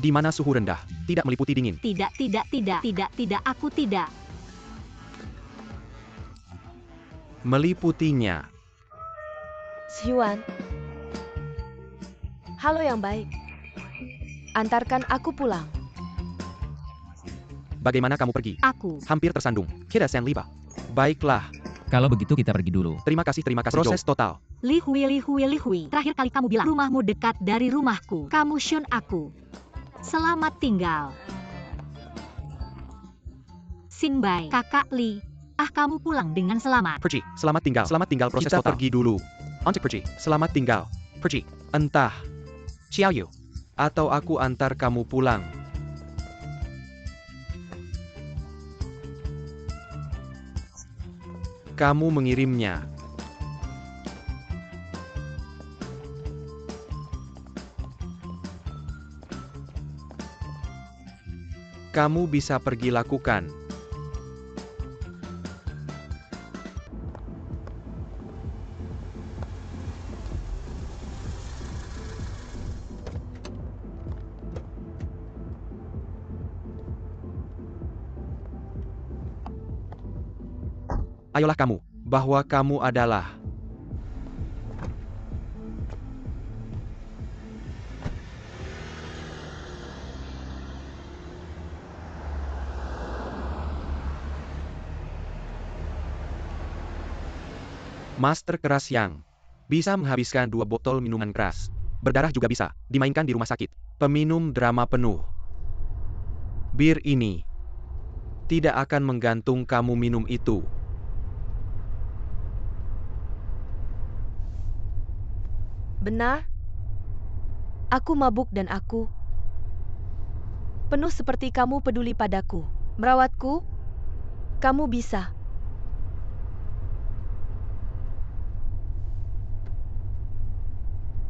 Di mana suhu rendah, tidak meliputi dingin. Tidak, aku tidak. Meliputinya. Hyuan. Halo yang baik. Antarkan aku pulang. Bagaimana kamu pergi? Aku. Hampir tersandung. Kita San Liba. Baiklah. Kalau begitu kita pergi dulu. Terima kasih Proses Joe. Total. Li Hui. Terakhir kali kamu bilang rumahmu dekat dari rumahku. Kamu Shun aku. Selamat tinggal. Sinbai, kakak Li. Kamu pulang dengan selamat. Pergi. Selamat tinggal. Selamat tinggal proses Kita total. Pergi dulu. Untuk pergi. Selamat tinggal. Pergi. Entah. Xiao Yu. Atau aku antar kamu pulang. Kamu mengirimnya. Kamu bisa pergi lakukan. Ayolah kamu, bahwa kamu adalah master keras yang bisa menghabiskan 2 botol minuman keras. Berdarah juga bisa, dimainkan di rumah sakit. Peminum drama penuh. Bir ini tidak akan menggantung kamu minum itu. Benar? Aku mabuk dan aku penuh seperti kamu peduli padaku. Merawatku? Kamu bisa.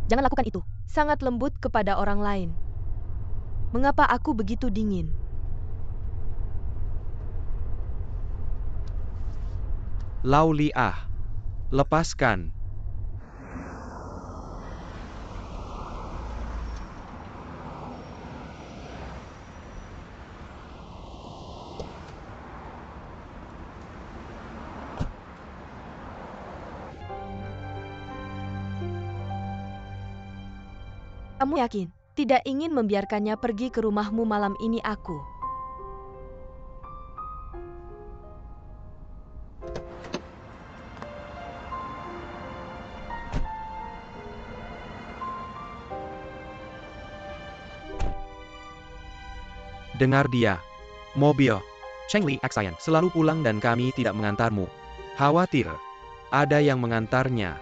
Jangan lakukan itu. Sangat lembut kepada orang lain. Mengapa aku begitu dingin? Lau Liah. Lepaskan. Kamu yakin tidak ingin membiarkannya pergi ke rumahmu malam ini aku? Dengar dia. Mobil Cheng Li Xian selalu pulang dan kami tidak mengantarmu. Khawatir ada yang mengantarnya.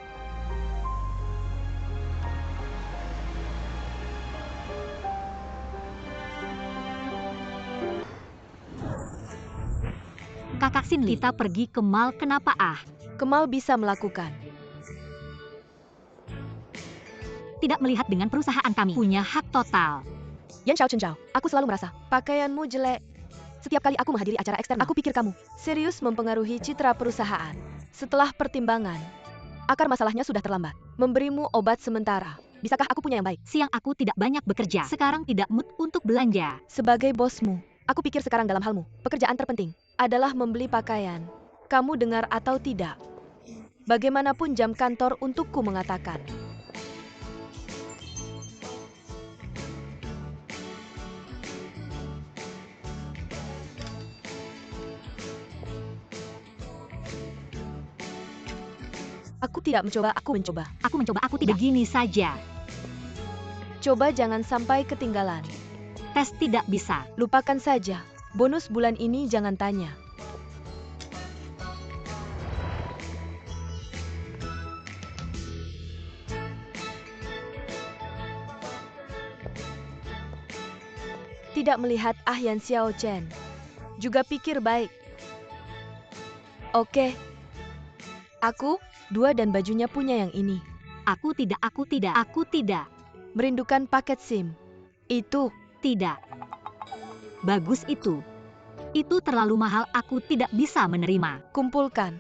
Kakak Sin Li, kita pergi ke mall, kenapa Kemal bisa melakukan. tidak melihat dengan perusahaan kami? Punya hak total. Yan Xiao Chen Zhao, aku selalu merasa pakaianmu jelek. Setiap kali aku menghadiri acara eksternal, aku pikir kamu serius mempengaruhi citra perusahaan. Setelah pertimbangan, akar masalahnya sudah terlambat. Memberimu obat sementara. Bisakah aku punya yang baik? Siang aku tidak banyak bekerja. Sekarang tidak mood untuk belanja. Sebagai bosmu, aku pikir sekarang dalam halmu, pekerjaan terpenting adalah membeli pakaian. Kamu dengar atau tidak? Bagaimanapun jam kantor untukku mengatakan. Aku tidak mencoba, aku mencoba. Aku mencoba, aku tidak. Begini saja. Coba jangan sampai ketinggalan. Tes tidak bisa. Lupakan saja. Bonus bulan ini jangan tanya. Tidak melihat Yan Xiao Chen. Juga pikir baik. Oke. Aku, 2 dan bajunya punya yang ini. Aku tidak. Merindukan paket SIM. Itu. Tidak. Bagus itu. Itu terlalu mahal, aku tidak bisa menerima. Kumpulkan.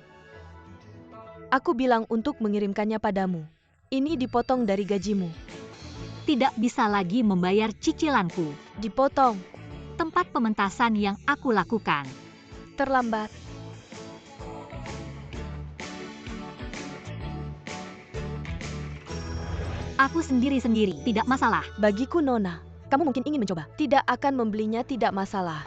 Aku bilang untuk mengirimkannya padamu. Ini dipotong dari gajimu. tidak bisa lagi membayar cicilanku. Dipotong. Tempat pementasan yang aku lakukan. Terlambat. Aku sendiri-sendiri, tidak masalah. Bagiku Nona, kamu mungkin ingin mencoba. Tidak akan membelinya, tidak masalah.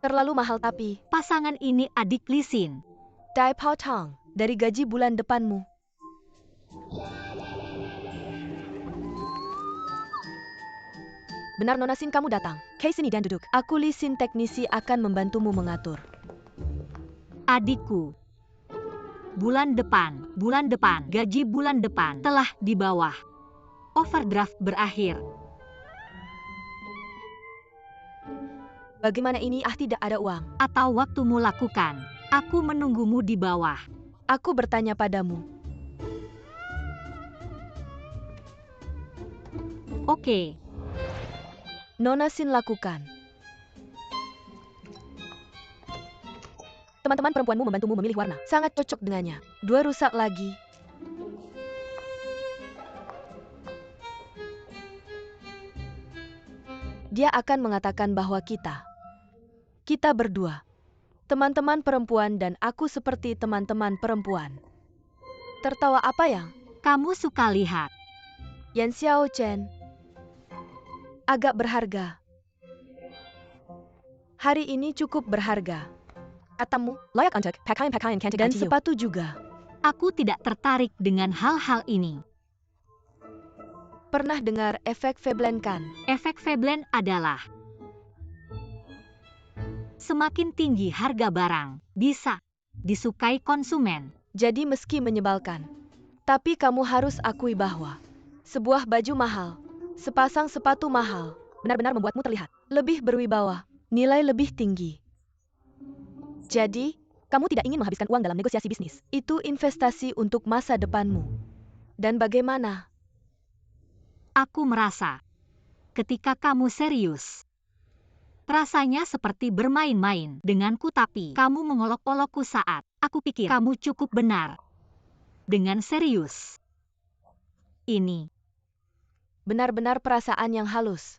Terlalu mahal tapi. Pasangan ini adik Lisin. Dai potong dari gaji bulan depanmu. Benar Nona Sin, kamu datang. Kay sini dan duduk. Aku Lisin, teknisi, akan membantumu mengatur. Adikku. Bulan depan, gaji bulan depan telah di bawah. Overdraft berakhir. Bagaimana ini? Tidak ada uang. Atau waktumu lakukan. Aku menunggumu di bawah. Aku bertanya padamu. Oke. Nona Sin lakukan. Teman-teman perempuanmu membantumu memilih warna. Sangat cocok dengannya. 2 rusak lagi. Dia akan mengatakan bahwa kita berdua, teman-teman perempuan, dan aku seperti teman-teman perempuan. Tertawa apa yang? Kamu suka lihat. Yan Xiao Chen. Agak berharga. Hari ini cukup berharga. Katamu, layak untuk pakaian cantik dan sepatu juga. Aku tidak tertarik dengan hal-hal ini. Pernah dengar efek Veblen kan? Efek Veblen adalah semakin tinggi harga barang, bisa disukai konsumen. Jadi meski menyebalkan, tapi kamu harus akui bahwa sebuah baju mahal, sepasang sepatu mahal, benar-benar membuatmu terlihat lebih berwibawa, nilai lebih tinggi. Jadi, kamu tidak ingin menghabiskan uang dalam negosiasi bisnis. Itu investasi untuk masa depanmu. Dan bagaimana? Aku merasa, ketika kamu serius, rasanya seperti bermain-main denganku, tapi kamu mengolok-olokku saat aku pikir kamu cukup benar. Dengan serius. Ini benar-benar perasaan yang halus.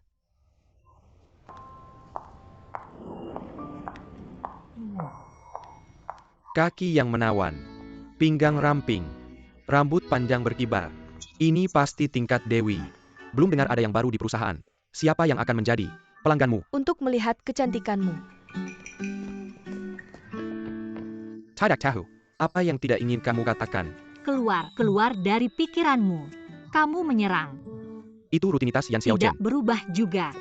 Kaki yang menawan, pinggang ramping, rambut panjang berkibar. Ini pasti tingkat Dewi. Belum dengar ada yang baru di perusahaan. Siapa yang akan menjadi pelangganmu? Untuk melihat kecantikanmu. Tidak tahu. Apa yang tidak ingin kamu katakan? keluar dari pikiranmu. Kamu menyerang. Itu rutinitas Yan Xiaochen. Tidak berubah juga.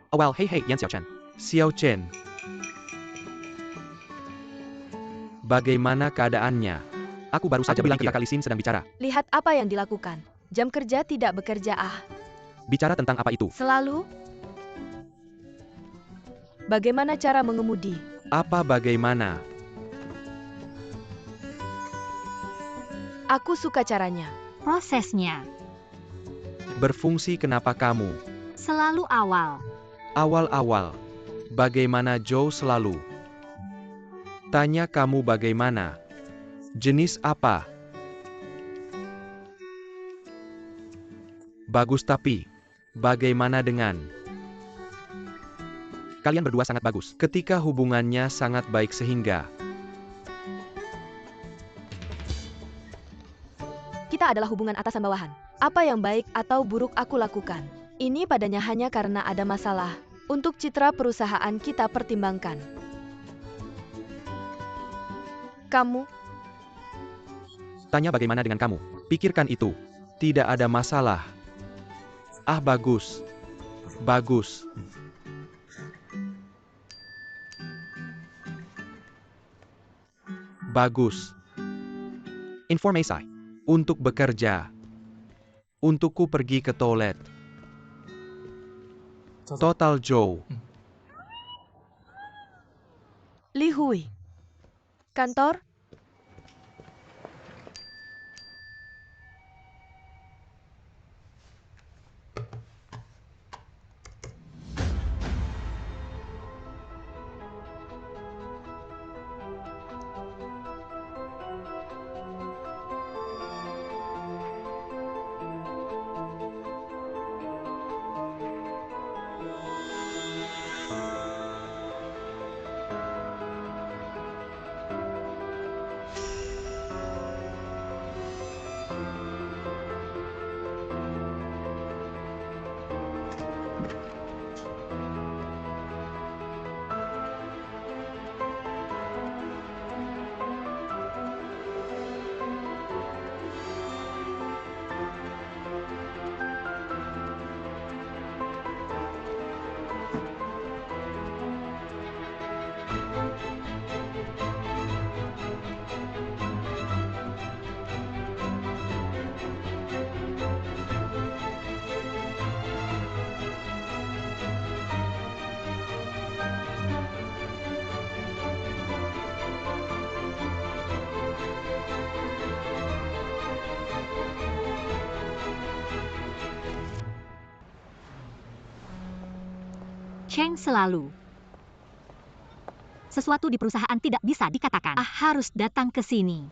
Oh well, hey Yan Xiaochen. Xiaochen. Bagaimana keadaannya? Aku baru saja bilang ke Kakak Lisin sedang bicara. Lihat apa yang dilakukan. Jam kerja tidak bekerja. Bicara tentang apa itu? Selalu. Bagaimana cara mengemudi? Apa bagaimana? Aku suka caranya. Prosesnya Berfungsi. Kenapa kamu? selalu awal. Awal-awal. Bagaimana Joe selalu? Tanya kamu bagaimana? Jenis apa? Bagus tapi, bagaimana dengan? Kalian berdua sangat bagus. Ketika hubungannya sangat baik sehingga Kita adalah hubungan atasan bawahan. Apa yang baik atau buruk aku lakukan. Ini padanya hanya karena ada masalah. Untuk citra perusahaan kita pertimbangkan. Kamu, Tanya bagaimana dengan kamu? Pikirkan itu. Tidak ada masalah. Ah bagus. Bagus. Bagus. Informasi. Untuk bekerja. Untukku pergi ke toilet. Total Joe. Li Hui. Kantor? Cheng selalu. Sesuatu di perusahaan tidak bisa dikatakan. Harus datang ke sini.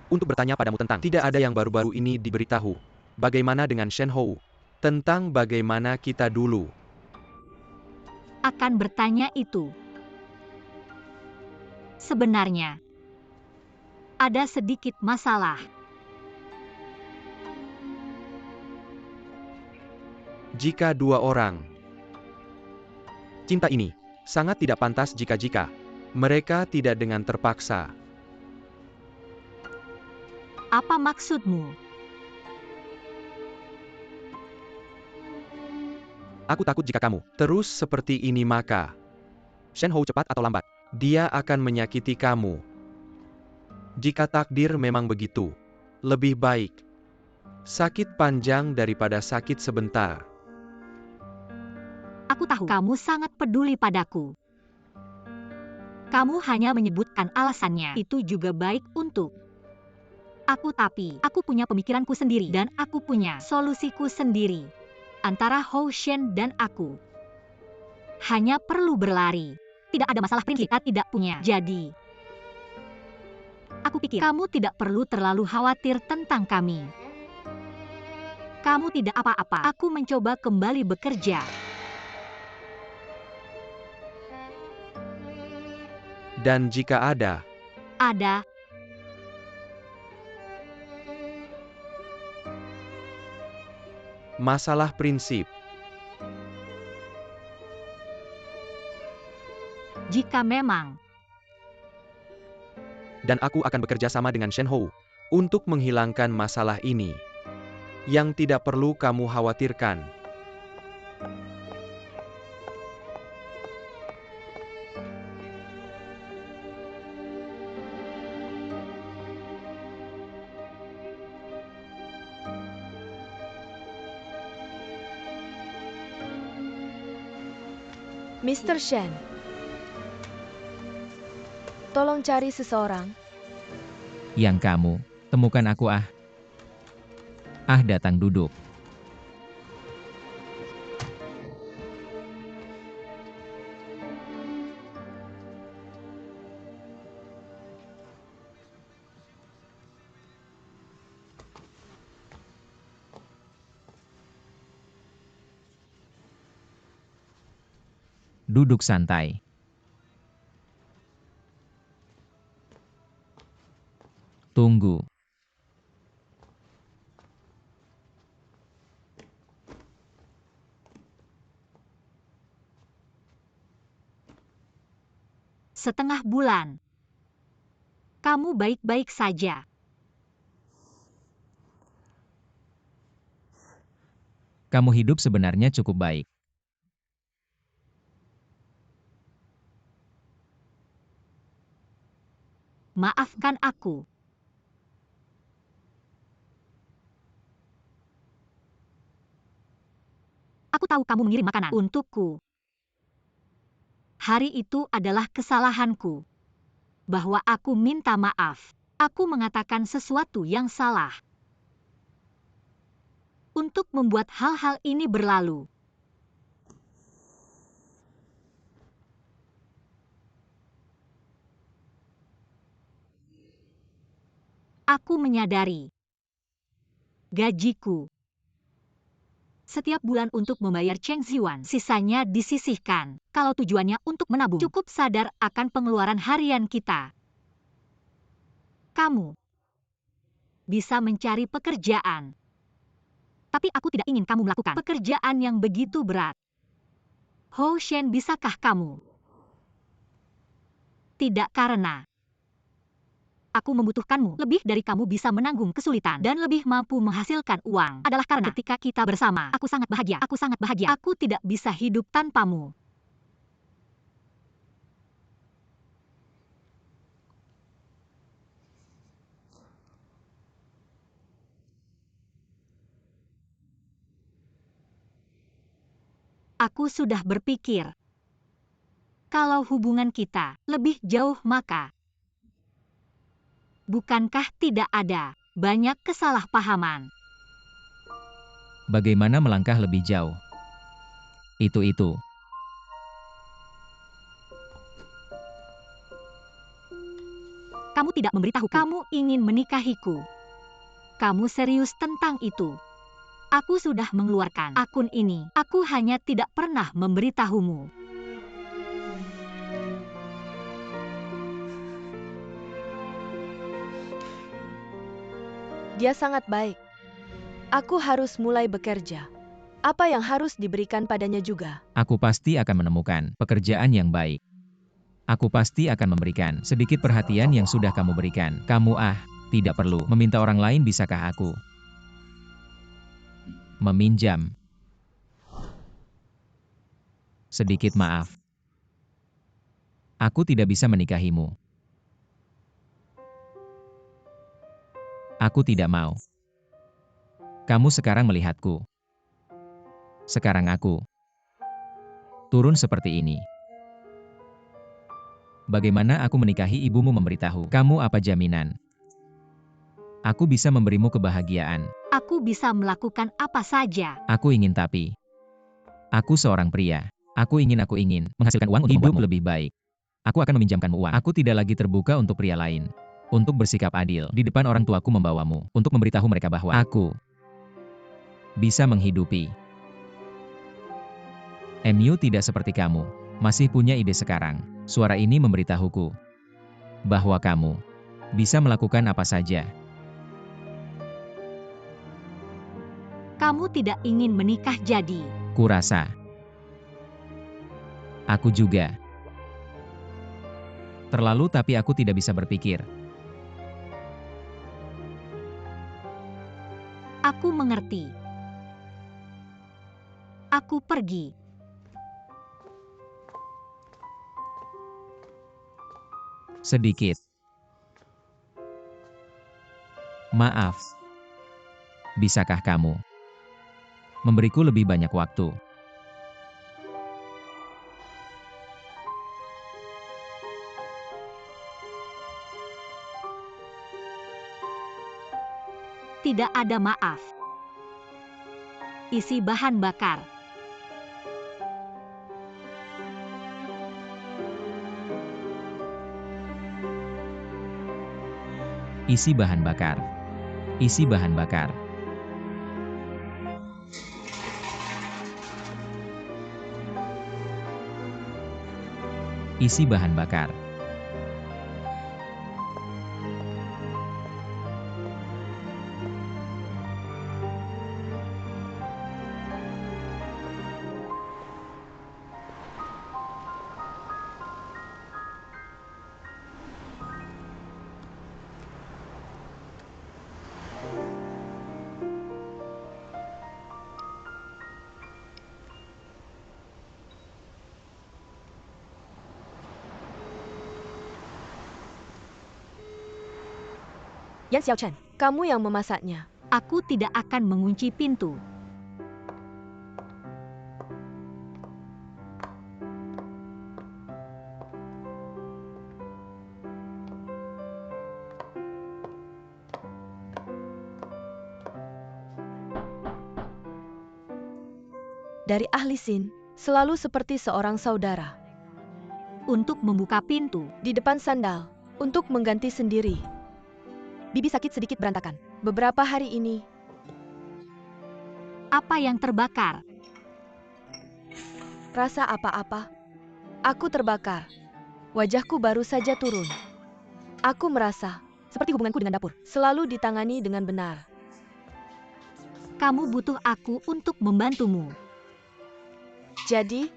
Untuk bertanya padamu tentang tidak ada yang baru-baru ini diberitahu. Bagaimana dengan Shen Hou? Tentang bagaimana kita dulu. Akan bertanya itu. Sebenarnya, ada sedikit masalah. Jika dua orang. Cinta ini sangat tidak pantas jika mereka tidak dengan terpaksa. Apa maksudmu? Aku takut jika kamu terus seperti ini maka Shen Hou cepat atau lambat, dia akan menyakiti kamu. Jika takdir memang begitu, lebih baik sakit panjang daripada sakit sebentar. Aku tahu kamu sangat peduli padaku. Kamu hanya menyebutkan alasannya. Itu juga baik untuk aku, tapi aku punya pemikiranku sendiri dan aku punya solusiku sendiri. Antara Hou Shen dan aku hanya perlu berlari. Tidak ada masalah prinsip, kita tidak punya. Jadi, aku pikir kamu tidak perlu terlalu khawatir tentang kami. Kamu tidak apa-apa. Aku mencoba kembali bekerja. Dan jika ada masalah prinsip, jika memang, dan aku akan bekerja sama dengan Shen Hou untuk menghilangkan masalah ini. Yang tidak perlu kamu khawatirkan. Mr. Shen, tolong cari seseorang. Yang kamu, temukan aku ah. Datang duduk. Duduk santai. Tunggu. setengah bulan, kamu baik-baik saja. Kamu hidup sebenarnya cukup baik. Maafkan aku. Aku tahu kamu mengirim makanan untukku. Hari itu adalah kesalahanku. Bahwa aku minta maaf. Aku mengatakan sesuatu yang salah. Untuk membuat hal-hal ini berlalu. Aku menyadari gajiku setiap bulan untuk membayar Cheng Ziwan, sisanya disisihkan. Kalau tujuannya untuk menabung, cukup sadar akan pengeluaran harian kita. Kamu bisa mencari pekerjaan. Tapi aku tidak ingin kamu melakukan pekerjaan yang begitu berat. Hou Shen, bisakah kamu? Tidak, karena aku membutuhkanmu lebih dari kamu bisa menanggung kesulitan dan lebih mampu menghasilkan uang. Adalah karena ketika kita bersama, aku sangat bahagia. Aku sangat bahagia. Aku tidak bisa hidup tanpamu. Aku sudah berpikir, kalau hubungan kita lebih jauh maka bukankah tidak ada banyak kesalahpahaman? Bagaimana melangkah lebih jauh? Itu. Kamu tidak memberitahu. Kamu ingin menikahiku. Kamu serius tentang itu. Aku sudah mengeluarkan akun ini. Aku hanya tidak pernah memberitahumu. Dia sangat baik. Aku harus mulai bekerja. Apa yang harus diberikan padanya juga? Aku pasti akan menemukan pekerjaan yang baik. Aku pasti akan memberikan sedikit perhatian yang sudah kamu berikan. Kamu tidak perlu meminta orang lain, bisakah aku meminjam sedikit maaf? Aku tidak bisa menikahimu. Aku tidak mau. Kamu sekarang melihatku. Sekarang aku turun seperti ini. Bagaimana aku menikahi ibumu memberitahu? Kamu apa jaminan aku bisa memberimu kebahagiaan? Aku bisa melakukan apa saja. Aku ingin, tapi aku seorang pria. Aku ingin menghasilkan uang untuk hidupmu lebih baik. Aku akan meminjamkanmu uang. Aku tidak lagi terbuka untuk pria lain. Untuk bersikap adil di depan orang tuaku, membawamu untuk memberitahu mereka bahwa aku bisa menghidupi. MU tidak seperti kamu, masih punya ide sekarang. Suara ini memberitahuku bahwa kamu bisa melakukan apa saja. Kamu tidak ingin menikah, jadi Kurasa aku juga terlalu, tapi aku tidak bisa berpikir. aku mengerti. Aku pergi. Sedikit maaf. Bisakah kamu memberiku lebih banyak waktu? Tidak ada maaf. Isi bahan bakar. Isi bahan bakar. Isi bahan bakar. Isi bahan bakar. Yan Xiaochen, kamu yang memasaknya. Aku tidak akan mengunci pintu. Dari ahli Sin, selalu seperti seorang saudara. Untuk membuka pintu, Di depan sandal, untuk mengganti sendiri. Bibi sakit sedikit berantakan. Beberapa hari ini, apa yang terbakar? rasa apa-apa. Aku terbakar. Wajahku baru saja turun. Aku merasa seperti hubunganku dengan dapur selalu ditangani dengan benar. Kamu butuh aku untuk membantumu. Jadi,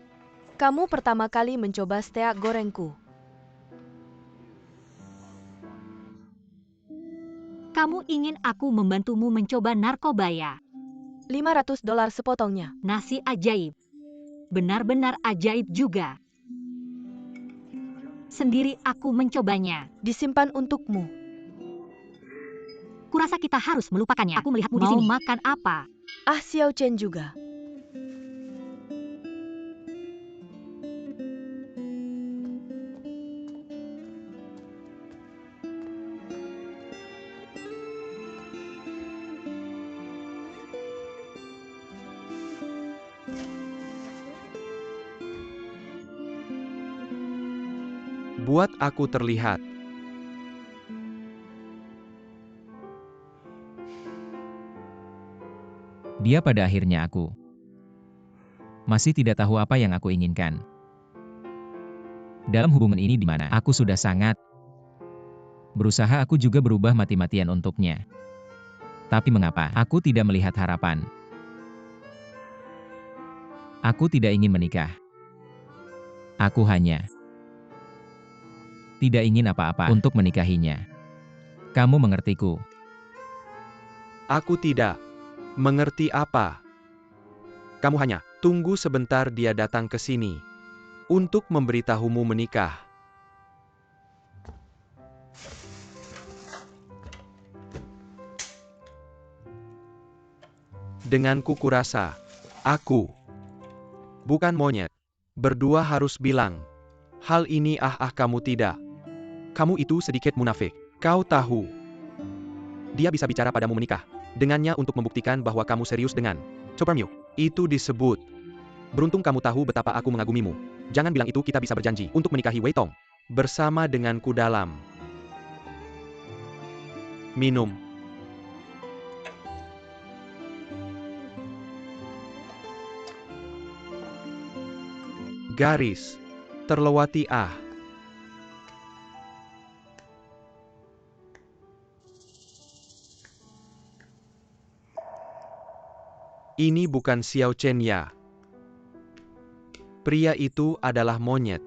kamu pertama kali mencoba steak gorengku. Kamu ingin aku membantumu mencoba narkobaya. $500 sepotongnya. Nasi ajaib. Benar-benar ajaib juga. Sendiri aku mencobanya. Disimpan untukmu. Kurasa kita harus melupakannya. Aku melihatmu di sini. Mau makan apa? Ah, Xiao Chen juga. Buat aku terlihat. Dia pada akhirnya aku. Masih tidak tahu apa yang aku inginkan. Dalam hubungan ini di mana aku sudah sangat berusaha, aku juga berubah mati-matian untuknya. Tapi mengapa aku tidak melihat harapan? Aku tidak ingin menikah. Aku hanya tidak ingin apa-apa untuk menikahinya. Kamu mengertiku? Aku tidak mengerti apa. Kamu hanya tunggu sebentar, dia datang ke sini untuk memberitahumu menikah. Denganku kurasa, aku bukan monyet. Berdua harus bilang hal ini. Kamu tidak. Kamu itu sedikit munafik. Kau tahu, dia bisa bicara padamu menikah dengannya untuk membuktikan bahwa kamu serius dengan Chopermyu. Itu disebut beruntung. Kamu tahu betapa aku mengagumimu. Jangan bilang itu. Kita bisa berjanji untuk menikahi Wei Tong bersama denganku dalam minum. Garis terlewati. Ini bukan Xiao Chen ya. Pria itu adalah monyet.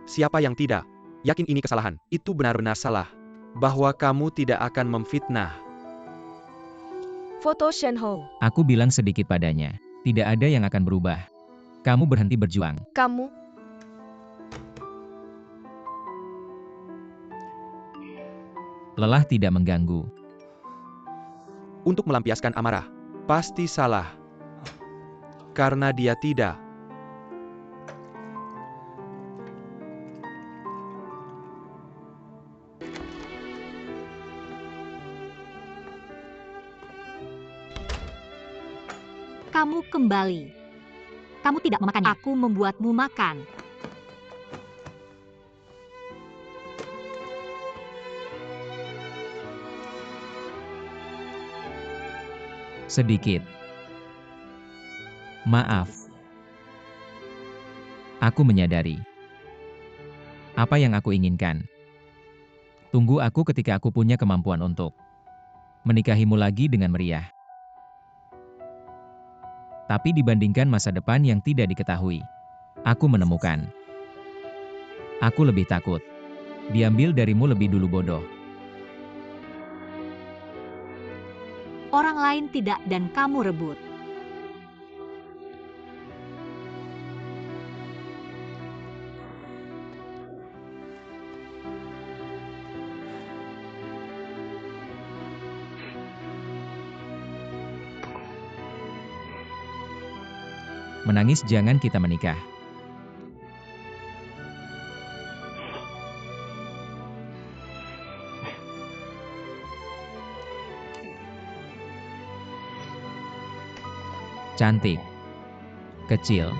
Siapa yang tidak yakin ini kesalahan? Itu benar-benar salah. Bahwa kamu tidak akan memfitnah. Foto Shenhou. Aku bilang sedikit padanya. Tidak ada yang akan berubah. Kamu berhenti berjuang. Kamu Lelah tidak mengganggu. Untuk melampiaskan amarah. Pasti salah. Karena dia tidak. Kamu kembali. Kamu tidak memakannya. Aku membuatmu makan. Sedikit. Maaf. Aku menyadari apa yang aku inginkan. Tunggu aku ketika aku punya kemampuan untuk menikahimu lagi dengan meriah. Tapi dibandingkan masa depan yang tidak diketahui, aku menemukan. Aku lebih takut diambil darimu lebih dulu, bodoh. Orang lain tidak dan kamu rebut. Menangis jangan, kita menikah. Cantik. Kecil.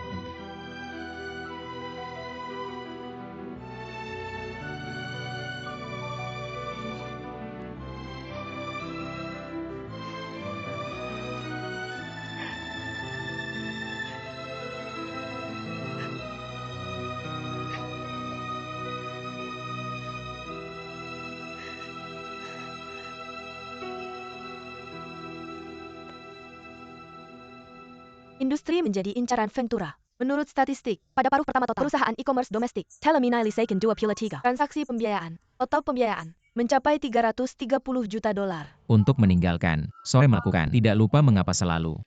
Industri menjadi incaran Ventura. Menurut statistik, pada paruh pertama total perusahaan e-commerce domestik, Teleminai Second 23, transaksi pembiayaan, total pembiayaan, mencapai 330 juta dolar. Untuk meninggalkan, sore melakukan, tidak lupa mengapa selalu.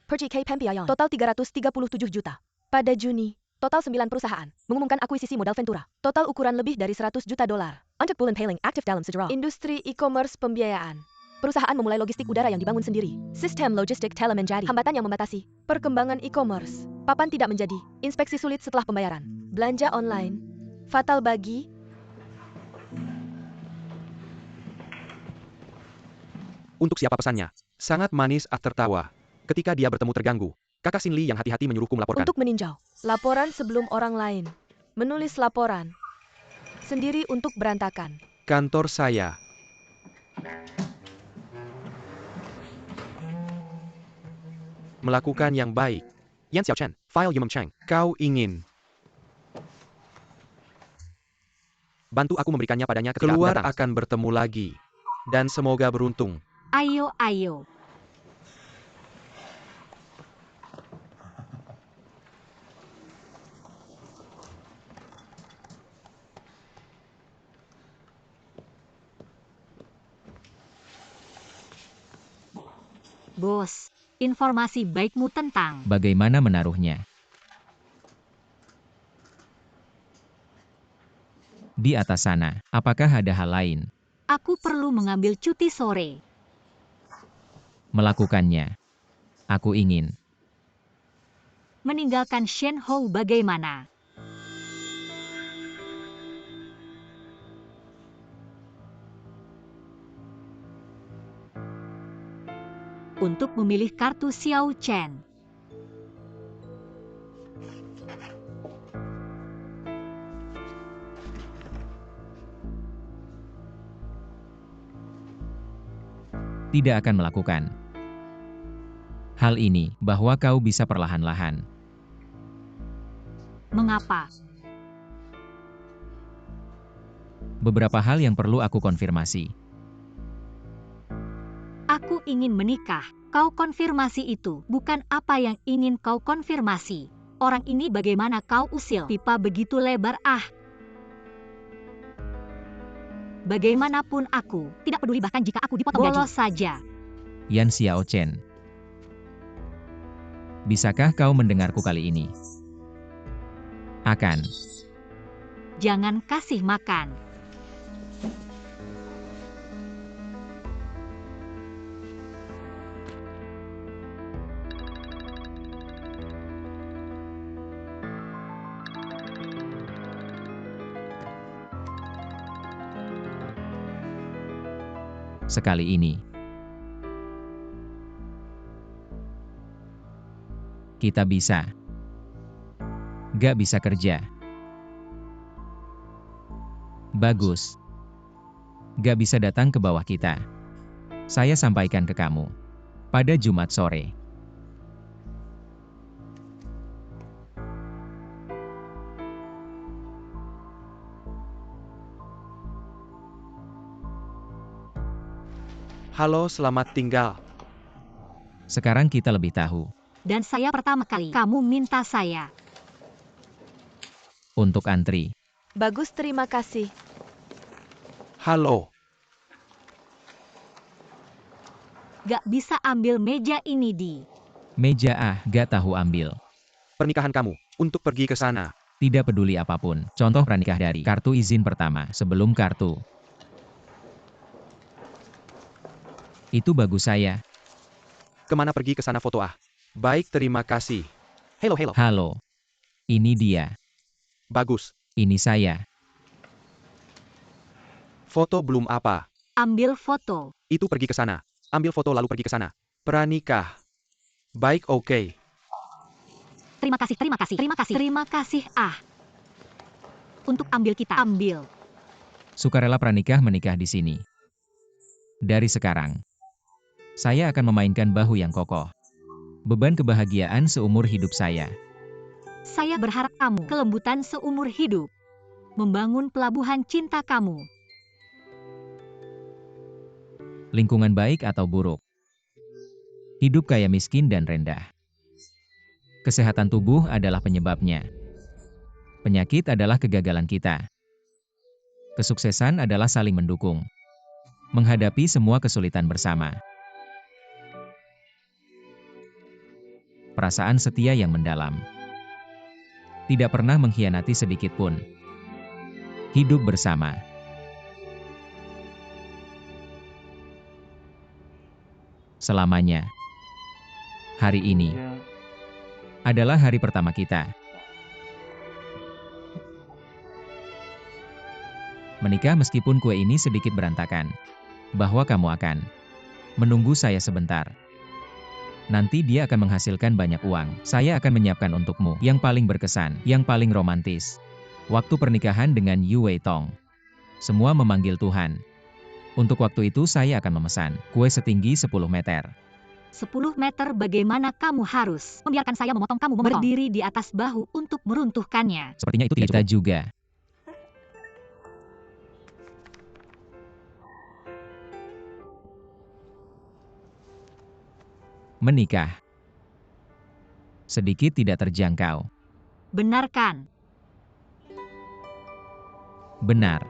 Perci K Pembiayaan, total 337 juta. Pada Juni, total 9 perusahaan mengumumkan akuisisi modal Ventura. Total ukuran lebih dari 100 juta dolar. Untuk bulan paling aktif dalam sejarah industri e-commerce pembiayaan. Perusahaan memulai logistik udara yang dibangun sendiri. Sistem logistik telah menjadi hambatan yang membatasi perkembangan e-commerce. Papan tidak menjadi inspeksi sulit setelah pembayaran. Belanja online fatal bagi Untuk siapa pesannya? Sangat manis tertawa. Ketika dia bertemu terganggu, kakak Xin Li yang hati-hati menyuruhku melaporkan. Untuk meninjau laporan sebelum orang lain. Menulis laporan sendiri untuk berantakan. Kantor saya. Melakukan yang baik. Yan Xiaochen, file Yumeng Cheng. Kau ingin bantu aku memberikannya padanya ketika aku datang. Keluar akan bertemu lagi. Dan semoga beruntung. Ayo, ayo. Bos, informasi baikmu tentang Bagaimana menaruhnya? Di atas sana, apakah ada hal lain? aku perlu mengambil cuti sore. Melakukannya. Aku ingin. Meninggalkan Shen Hou bagaimana? Untuk memilih kartu Xiao Chen. Tidak akan melakukan hal ini, bahwa kau bisa perlahan-lahan. Mengapa? Beberapa hal yang perlu aku konfirmasi. Aku ingin menikah. Kau konfirmasi itu, bukan apa yang ingin kau konfirmasi. Orang ini bagaimana kau usil? Pipa begitu lebar Bagaimanapun aku, tidak peduli bahkan jika aku dipotong gaji. Bolos saja. Yan Xiaochen. Bisakah kau mendengarku kali ini? Akan. Jangan kasih makan. Sekali ini. Kita bisa. Gak bisa kerja. Bagus. Gak bisa datang ke bawah kita. Saya sampaikan ke kamu. Pada Jumat sore. Halo, selamat tinggal. Sekarang kita lebih tahu. Dan saya pertama kali kamu minta saya. Untuk antri. Bagus, terima kasih. Halo. Gak bisa ambil meja ini di. Meja gak tahu ambil. Pernikahan kamu, untuk pergi ke sana. Tidak peduli apapun. Contoh pranikah dari kartu izin pertama sebelum kartu. Itu bagus saya. Kemana pergi ke sana foto Baik, terima kasih. Halo. Halo. Ini dia. Bagus. Ini saya. Foto belum apa. Ambil foto. Itu pergi ke sana. Ambil foto lalu pergi ke sana. Pranikah. Baik, oke. Terima kasih. Untuk ambil kita ambil. Sukarela pranikah menikah di sini. Dari sekarang. Saya akan memainkan bahu yang kokoh. Beban kebahagiaan seumur hidup saya. Saya berharap kamu kelembutan seumur hidup. Membangun pelabuhan cinta kamu. Lingkungan baik atau buruk. Hidup kaya miskin dan rendah. Kesehatan tubuh adalah penyebabnya. Penyakit adalah kegagalan kita. Kesuksesan adalah saling mendukung. Menghadapi semua kesulitan bersama. Perasaan setia yang mendalam. Tidak pernah mengkhianati sedikit pun. Hidup bersama. Selamanya. Hari ini adalah hari pertama kita. Menikah meskipun kue ini sedikit berantakan. Bahwa kamu akan menunggu saya sebentar. Nanti dia akan menghasilkan banyak uang. Saya akan menyiapkan untukmu yang paling berkesan, yang paling romantis. Waktu pernikahan dengan Yue Tong. Semua memanggil Tuhan. Untuk waktu itu saya akan memesan kue setinggi 10 meter. 10 meter bagaimana kamu harus membiarkan saya memotong kamu memotong. Berdiri di atas bahu untuk meruntuhkannya. Sepertinya itu tidak Kita cukup. juga. Menikah. Sedikit tidak terjangkau. Benarkan? Benar.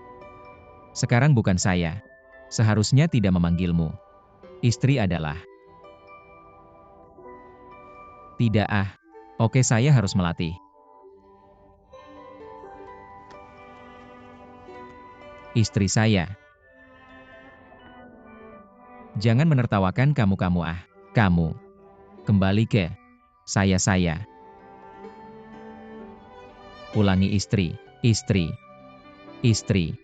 Sekarang bukan saya. Seharusnya tidak memanggilmu. Istri adalah. Tidak ah. Oke, saya harus melatih. Istri saya. Jangan menertawakan kamu-kamu ah. Kamu. Kembali ke saya. Ulangi istri, istri, istri,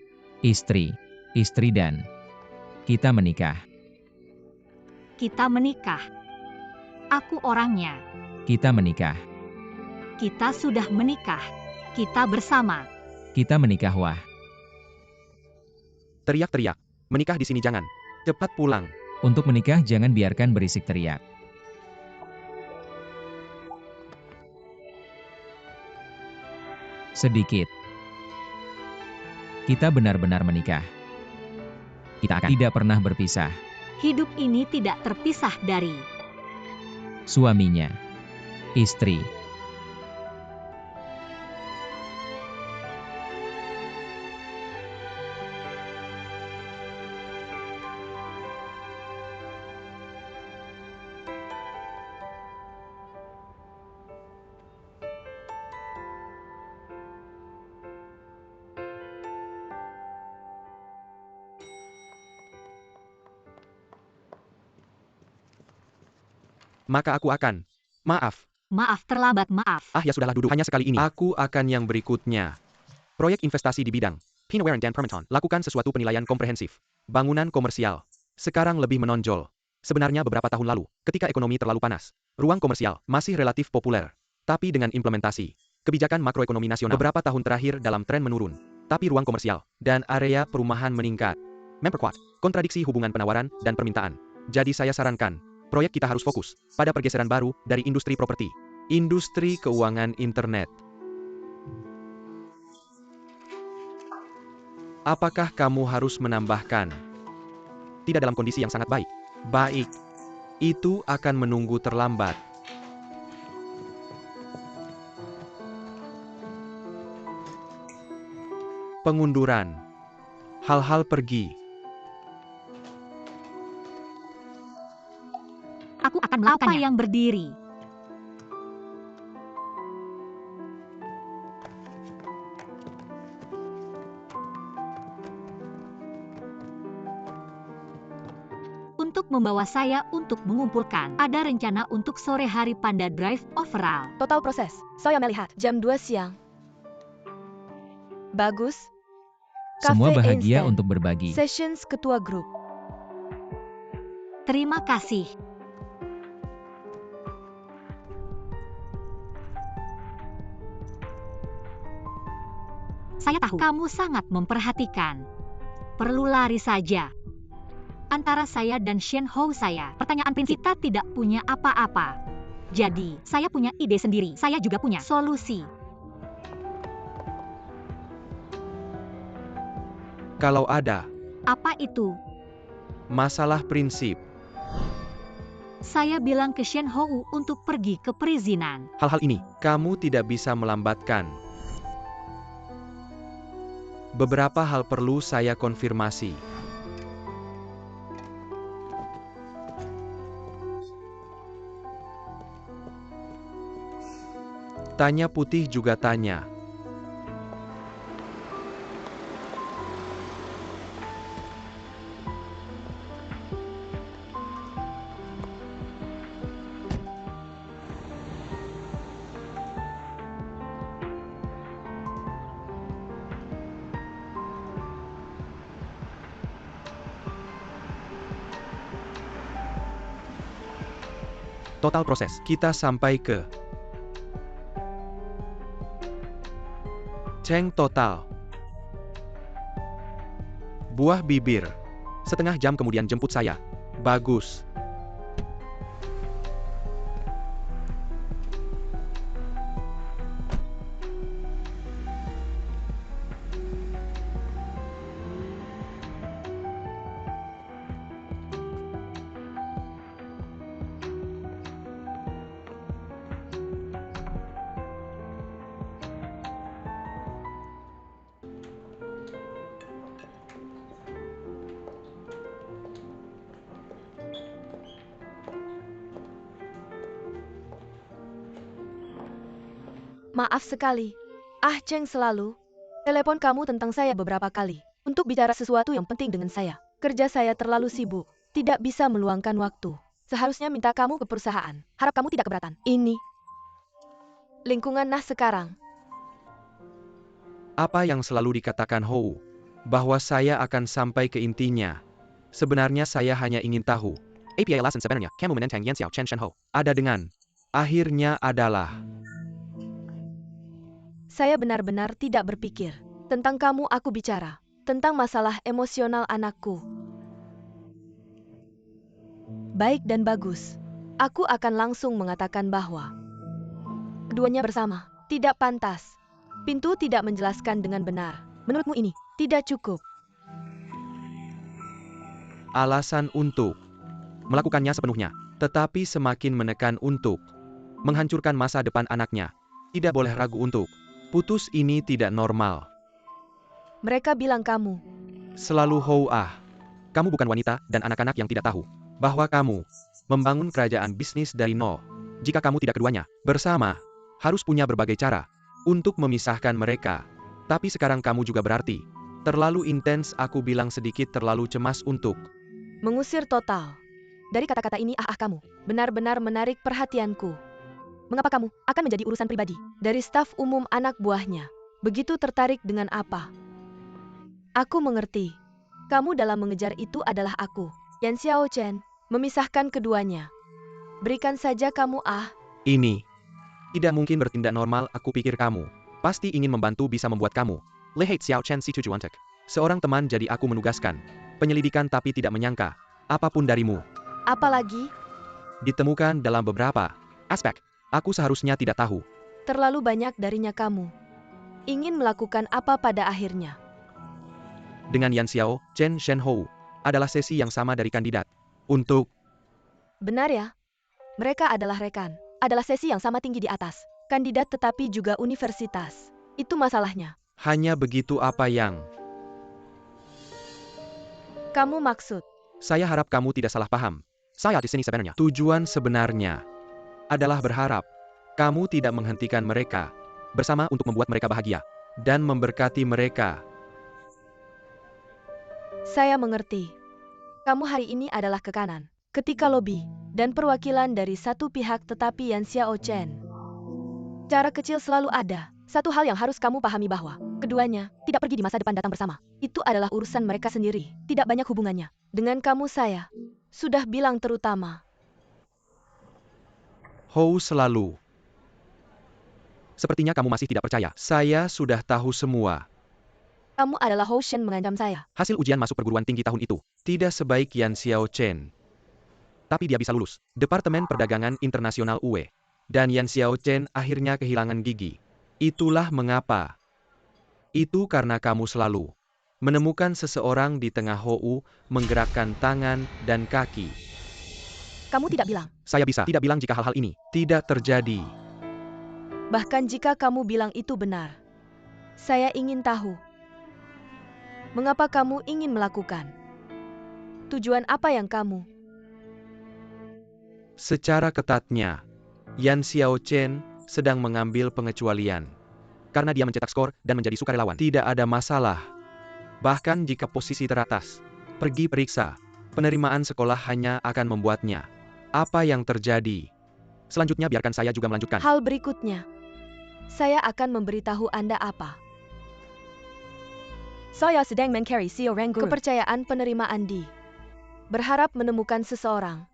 istri, istri dan kita menikah. Kita menikah. Aku orangnya. Kita menikah. Kita sudah menikah. Kita bersama. Kita menikah wah. Teriak-teriak. Menikah di sini jangan. Cepat pulang. Untuk menikah jangan biarkan berisik teriak. Sedikit. Kita benar-benar menikah. Kita akan tidak pernah berpisah. Hidup ini tidak terpisah dari Suaminya. Istri. Maka aku akan. Maaf. maaf terlambat maaf. Ah ya sudahlah, duduk. Hanya sekali ini. Aku akan yang berikutnya. Proyek investasi di bidang Pinaware dan Permanton. Lakukan sesuatu penilaian komprehensif. Bangunan komersial. Sekarang lebih menonjol. Sebenarnya beberapa tahun lalu, ketika ekonomi terlalu panas, ruang komersial masih relatif populer. Tapi dengan implementasi kebijakan makroekonomi nasional beberapa tahun terakhir dalam tren menurun. Tapi ruang komersial dan area perumahan meningkat. Memperkuat kontradiksi hubungan penawaran dan permintaan. Jadi saya sarankan, proyek kita harus fokus pada pergeseran baru dari industri properti. Industri keuangan internet. Apakah kamu harus menambahkan? Tidak dalam kondisi yang sangat baik. Baik. Itu akan menunggu terlambat. Pengunduran. Hal-hal pergi. Aku akan melakukannya. Apa yang berdiri? Untuk membawa saya untuk mengumpulkan. Ada rencana untuk sore hari Panda Drive overall. Total proses. Saya melihat jam 2 siang. Bagus. Semua Cafe bahagia Einstein. untuk berbagi. Sessions ketua grup. Terima kasih. Saya tahu kamu sangat memperhatikan. Perlu lari saja. Antara saya dan Shen Hou saya, pertanyaan prinsip kita tidak punya apa-apa. Jadi, saya punya ide sendiri. Saya juga punya solusi. Kalau ada Apa itu? masalah prinsip, Saya bilang ke Shen Hou untuk pergi ke perizinan. hal-hal ini kamu tidak bisa melambatkan. Beberapa hal perlu saya konfirmasi. Tanya putih juga tanya. Total proses. Kita sampai ke Cheng total. Buah bibir. Setengah jam kemudian jemput saya. Bagus. Maaf sekali. Ah Cheng selalu telepon kamu tentang saya beberapa kali untuk bicara sesuatu yang penting dengan saya. Kerja saya terlalu sibuk, tidak bisa meluangkan waktu. Seharusnya minta kamu ke perusahaan. Harap kamu tidak keberatan. Ini lingkungan nah sekarang. Apa yang selalu dikatakan Hou? Bahwa saya akan sampai ke intinya. Sebenarnya saya hanya ingin tahu. API alasan sebenarnya, kamu menentang Yan Xiao Chen Shen Hou. Ada dengan. Akhirnya adalah. Saya benar-benar tidak berpikir. Tentang kamu aku bicara. Tentang masalah emosional anakku. Baik dan bagus. Aku akan langsung mengatakan bahwa keduanya bersama tidak pantas. Pintu tidak menjelaskan dengan benar. Menurutmu ini tidak cukup. Alasan untuk melakukannya sepenuhnya, tetapi semakin menekan untuk menghancurkan masa depan anaknya. Tidak boleh ragu untuk putus ini tidak normal. Mereka bilang kamu. Selalu Hou ah. Kamu bukan wanita dan anak-anak yang tidak tahu bahwa kamu membangun kerajaan bisnis dari nol. Jika kamu tidak keduanya bersama, harus punya berbagai cara untuk memisahkan mereka. Tapi sekarang kamu juga berarti terlalu intens. Aku bilang sedikit terlalu cemas untuk Mengusir total. Dari kata-kata ini kamu benar-benar menarik perhatianku. Mengapa kamu akan menjadi urusan pribadi dari staf umum anak buahnya? Begitu tertarik dengan apa? Aku mengerti. Kamu dalam mengejar itu adalah aku, Yan Xiao Chen, memisahkan keduanya. Berikan saja kamu ini. Tidak mungkin bertindak normal. Aku pikir kamu pasti ingin membantu bisa membuat kamu. Lihat Xiao Chen si cucu antek. Seorang teman jadi aku menugaskan penyelidikan tapi tidak menyangka apapun darimu. Apalagi? Ditemukan dalam beberapa aspek. Aku seharusnya tidak tahu. Terlalu banyak darinya kamu. Ingin melakukan apa pada akhirnya? Dengan Yan Xiao Chen Shen Hou adalah sesi yang sama dari kandidat. Untuk Benar ya? Mereka adalah rekan. Adalah sesi yang sama tinggi di atas. Kandidat tetapi juga universitas. Itu masalahnya. hanya begitu apa yang Kamu maksud? saya harap kamu tidak salah paham. Saya di sini sebenarnya. Tujuan sebenarnya adalah berharap kamu tidak menghentikan mereka bersama untuk membuat mereka bahagia dan memberkati mereka. Saya mengerti. Kamu hari ini adalah ke kanan. Ketika lobby dan perwakilan dari satu pihak tetapi Yan Xiao Chen. Cara kecil selalu ada. Satu hal yang harus kamu pahami bahwa keduanya tidak pergi di masa depan datang bersama. Itu adalah urusan mereka sendiri. Tidak banyak hubungannya dengan kamu. Saya sudah bilang terutama. Hou selalu. Sepertinya kamu masih tidak percaya. Saya sudah tahu semua. Kamu adalah Hou Shen mengancam saya. Hasil ujian masuk perguruan tinggi tahun itu tidak sebaik Yan Xiao Chen. Tapi dia bisa lulus Departemen Perdagangan Internasional UE. Dan Yan Xiao Chen akhirnya kehilangan gigi. Itulah mengapa. Itu karena kamu selalu menemukan seseorang di tengah Hou menggerakkan tangan dan kaki. Kamu tidak bilang. Saya bisa tidak bilang jika hal-hal ini tidak terjadi. Bahkan jika kamu bilang itu benar. Saya ingin tahu. Mengapa kamu ingin melakukan? Tujuan apa yang kamu? Secara ketatnya, Yan Xiao Chen sedang mengambil pengecualian. Karena dia mencetak skor dan menjadi sukarelawan. Tidak ada masalah. Bahkan jika posisi teratas, pergi periksa. Penerimaan sekolah hanya akan membuatnya. Apa yang terjadi? Selanjutnya biarkan saya juga melanjutkan. Hal berikutnya. Saya akan memberitahu Anda apa. Saya sedang mencari seorang guru. Kepercayaan penerimaan di. Berharap menemukan seseorang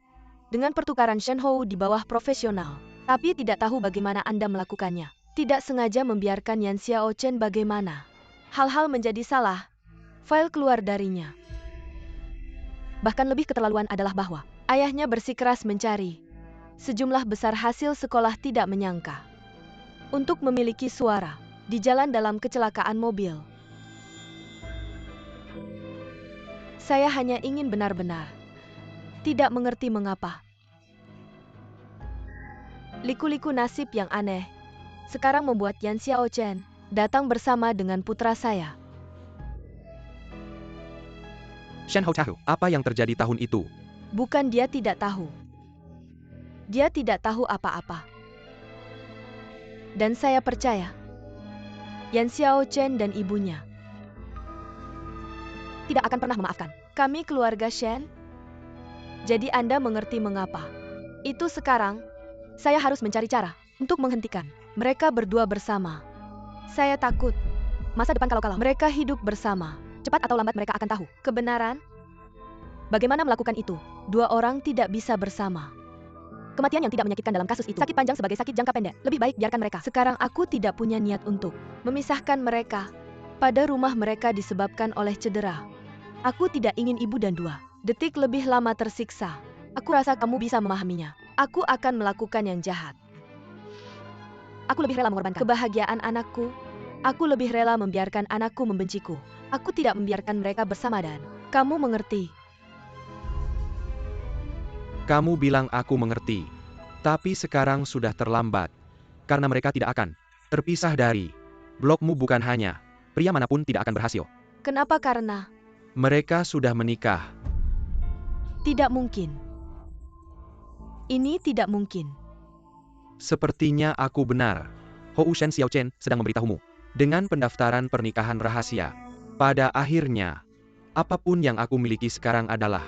dengan pertukaran Shenhou di bawah profesional. Tapi tidak tahu bagaimana Anda melakukannya. Tidak sengaja membiarkan Yan Xiaochen bagaimana. Hal-hal menjadi salah. File keluar darinya. Bahkan lebih keterlaluan adalah bahwa ayahnya bersikeras mencari sejumlah besar hasil sekolah tidak menyangka untuk memiliki suara di jalan dalam kecelakaan mobil. Saya hanya ingin benar-benar tidak mengerti mengapa. Liku-liku nasib yang aneh sekarang membuat Yan Xiaochen datang bersama dengan putra saya. Shenhou tahu apa yang terjadi tahun itu. Bukan dia tidak tahu. Dia tidak tahu apa-apa. Dan saya percaya, Yan Xiaochen dan ibunya tidak akan pernah memaafkan kami keluarga Shen. Jadi Anda mengerti mengapa. Itu sekarang, saya harus mencari cara untuk menghentikan mereka berdua bersama. Saya takut masa depan kalau mereka hidup bersama. Cepat atau lambat mereka akan tahu kebenaran. Bagaimana melakukan itu? Dua orang tidak bisa bersama. Kematian yang tidak menyakitkan dalam kasus itu sakit panjang sebagai sakit jangka pendek. Lebih baik biarkan mereka. Sekarang aku tidak punya niat untuk memisahkan mereka. Pada rumah mereka disebabkan oleh cedera. Aku tidak ingin ibu dan 2 detik lebih lama tersiksa. Aku rasa kamu bisa memahaminya. Aku akan melakukan yang jahat. Aku lebih rela mengorbankan kebahagiaan anakku. Aku lebih rela membiarkan anakku membenciku. Aku tidak membiarkan mereka bersama dan kamu mengerti. Kamu bilang aku mengerti. Tapi sekarang sudah terlambat. Karena mereka tidak akan terpisah dari blokmu. Bukan hanya pria manapun tidak akan berhasil. Kenapa? Karena Mereka sudah menikah. tidak mungkin. Ini tidak mungkin. Sepertinya aku benar. Hou Shen Xiaochen sedang memberitahumu. Dengan pendaftaran pernikahan rahasia. Pada akhirnya, apapun yang aku miliki sekarang adalah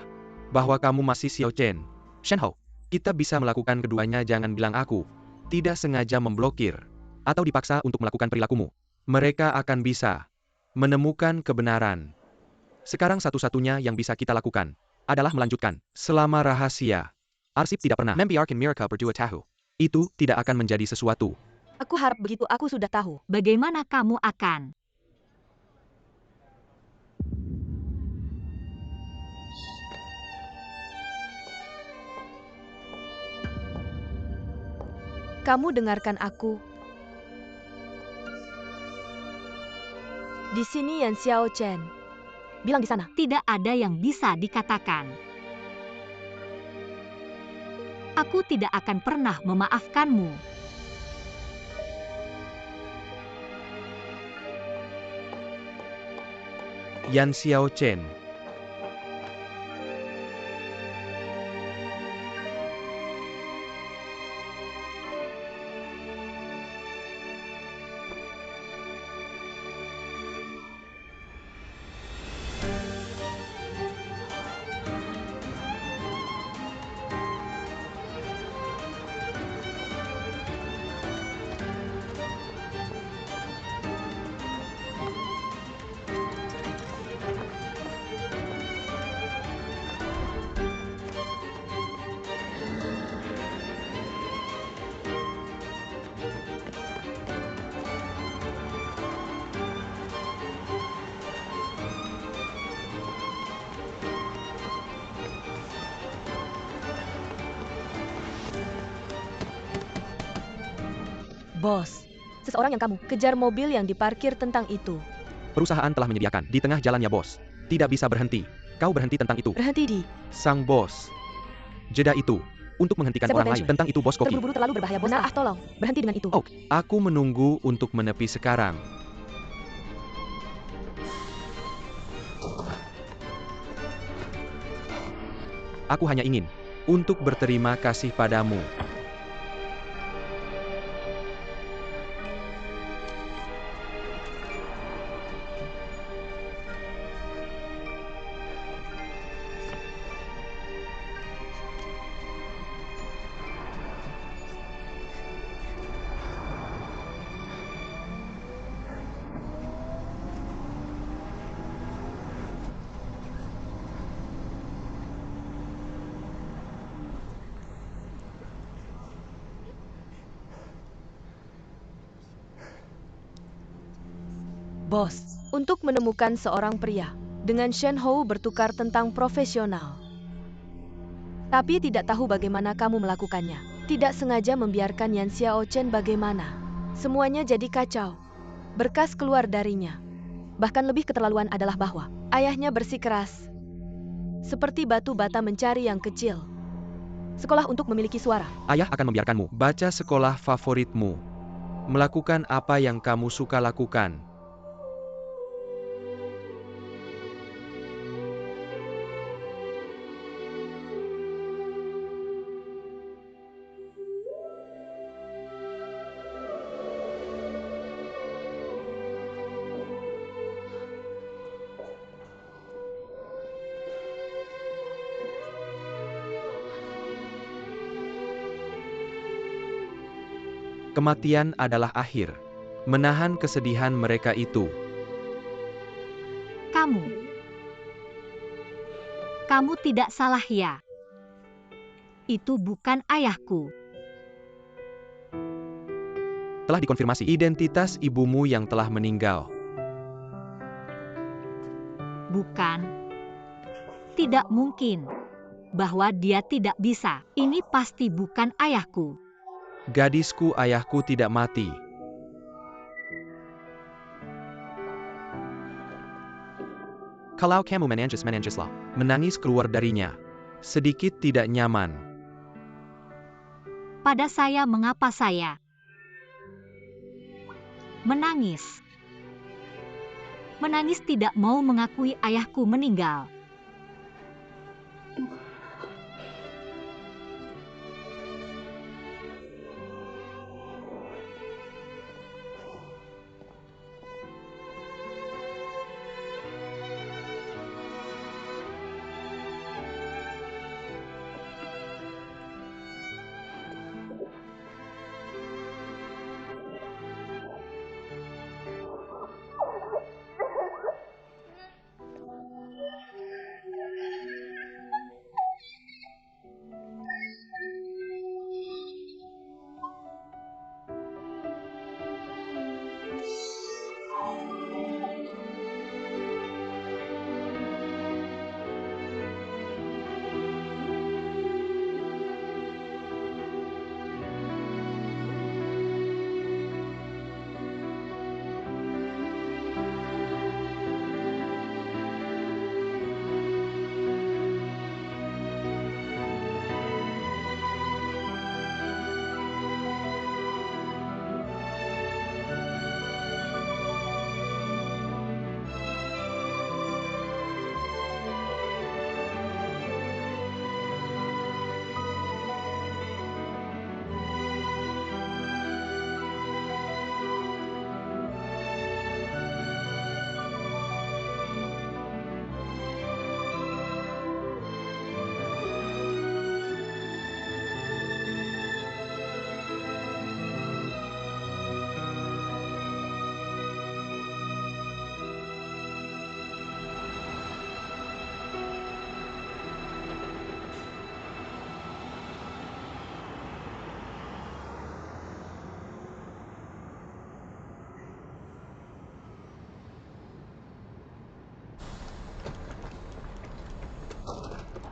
bahwa kamu masih Xiaochen. Shenhou, kita bisa melakukan keduanya. Jangan bilang aku tidak sengaja memblokir atau dipaksa untuk melakukan perilakumu. Mereka akan bisa menemukan kebenaran. Sekarang satu-satunya yang bisa kita lakukan adalah melanjutkan. Selama rahasia, arsip tidak pernah membiarkan mereka berdua tahu. Itu tidak akan menjadi sesuatu. Aku harap begitu. Aku sudah tahu. Bagaimana kamu akan Kamu dengarkan aku. Di sini Yan Xiaochen. Bilang di sana. tidak ada yang bisa dikatakan. Aku tidak akan pernah memaafkanmu. Yan Xiaochen. Bos, seseorang yang kamu kejar mobil yang diparkir tentang itu. Perusahaan telah menyediakan di tengah jalannya, bos. Tidak bisa berhenti. Kau berhenti tentang itu. Berhenti di Sang bos. Jeda itu untuk menghentikan Saya orang lain. berpensiun. Tentang itu, bos Koki. terburu-buru terlalu berbahaya. Benar, tolong. Berhenti dengan itu. Oh, aku menunggu untuk menepi sekarang. Aku hanya ingin untuk berterima kasih padamu. Bos, untuk menemukan seorang pria, dengan Shen Hou bertukar tentang profesional. Tapi tidak tahu bagaimana kamu melakukannya. Tidak sengaja membiarkan Yan Xiao Chen bagaimana. Semuanya jadi kacau. Berkas keluar darinya. Bahkan lebih keterlaluan adalah bahwa ayahnya bersikeras. Seperti batu bata mencari yang kecil. Sekolah untuk memiliki suara. Ayah akan membiarkanmu baca sekolah favoritmu. Melakukan apa yang kamu suka lakukan. Kematian adalah akhir. Menahan kesedihan mereka itu. Kamu tidak salah ya. Itu bukan ayahku. Telah dikonfirmasi identitas ibumu yang telah meninggal. Bukan. Tidak mungkin. Bahwa dia tidak bisa. Ini pasti bukan ayahku. Gadisku, ayahku tidak mati. Kalau kamu menangislah. Menangis keluar darinya. Sedikit tidak nyaman. Pada saya mengapa saya menangis. Menangis tidak mau mengakui ayahku meninggal.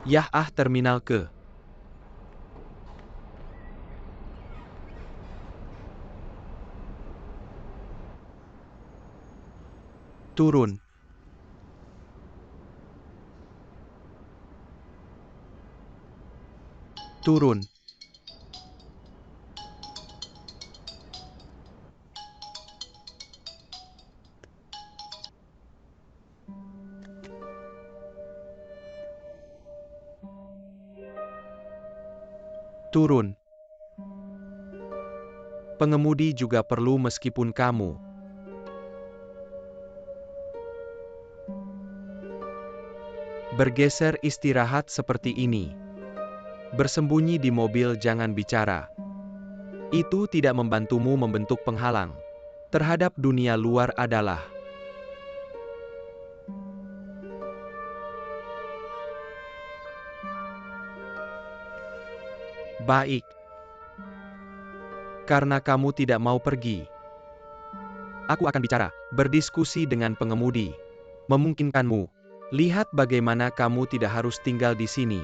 Yah terminal ke. Turun. Turun. Turun. Pengemudi juga perlu meskipun kamu. Bergeser istirahat seperti ini. Bersembunyi di mobil, jangan bicara. Itu tidak membantumu membentuk penghalang terhadap dunia luar adalah. Baik. Karena kamu tidak mau pergi, aku akan bicara. Berdiskusi dengan pengemudi memungkinkanmu. Lihat bagaimana kamu tidak harus tinggal di sini.